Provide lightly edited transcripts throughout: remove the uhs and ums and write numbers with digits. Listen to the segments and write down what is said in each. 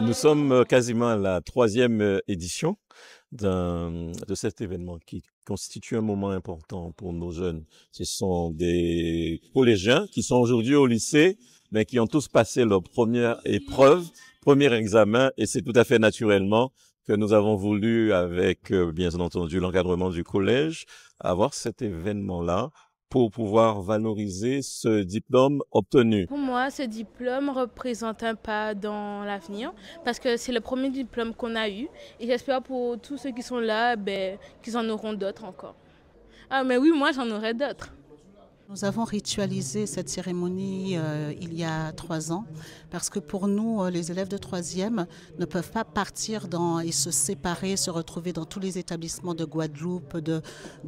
Nous sommes quasiment à la troisième édition de cet événement qui constitue un moment important pour nos jeunes. Ce sont des collégiens qui sont aujourd'hui au lycée, mais qui ont tous passé leur première épreuve, premier examen, et c'est tout à fait naturellement que nous avons voulu, avec bien entendu l'encadrement du collège, avoir cet événement-là pour pouvoir valoriser ce diplôme obtenu. Pour moi, ce diplôme représente un pas dans l'avenir parce que c'est le premier diplôme qu'on a eu et j'espère pour tous ceux qui sont là qu'ils en auront d'autres encore. Ah mais oui, moi j'en aurai d'autres. Nous avons ritualisé cette cérémonie il y a 3 ans parce que pour nous, les élèves de troisième ne peuvent pas partir et se séparer, se retrouver dans tous les établissements de Guadeloupe, de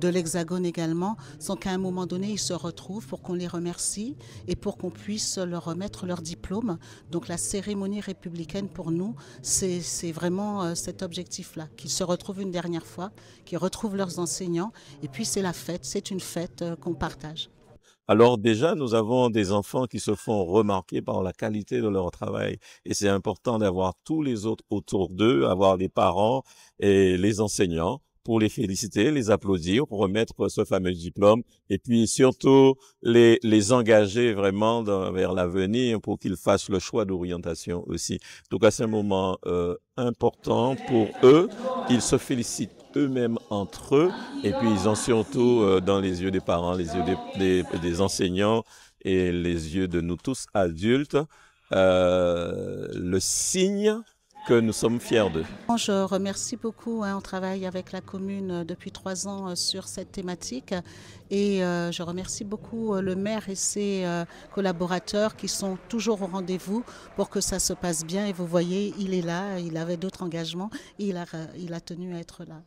l'Hexagone également, sans qu'à un moment donné, ils se retrouvent pour qu'on les remercie et pour qu'on puisse leur remettre leur diplôme. Donc la cérémonie républicaine pour nous, c'est vraiment cet objectif-là, qu'ils se retrouvent une dernière fois, qu'ils retrouvent leurs enseignants et puis c'est la fête, c'est une fête qu'on partage. Alors déjà, nous avons des enfants qui se font remarquer par la qualité de leur travail. Et c'est important d'avoir tous les autres autour d'eux, avoir les parents et les enseignants pour les féliciter, les applaudir, pour remettre ce fameux diplôme et puis surtout les engager vraiment vers l'avenir pour qu'ils fassent le choix d'orientation aussi. Donc à ce moment important pour eux, ils se félicitent eux-mêmes entre eux et puis ils ont surtout dans les yeux des parents, les yeux des enseignants et les yeux de nous tous adultes, le signe que nous sommes fiers d'eux. Je remercie beaucoup, on travaille avec la commune depuis 3 ans sur cette thématique et je remercie beaucoup le maire et ses collaborateurs qui sont toujours au rendez-vous pour que ça se passe bien et vous voyez, il est là, il avait d'autres engagements et il a tenu à être là.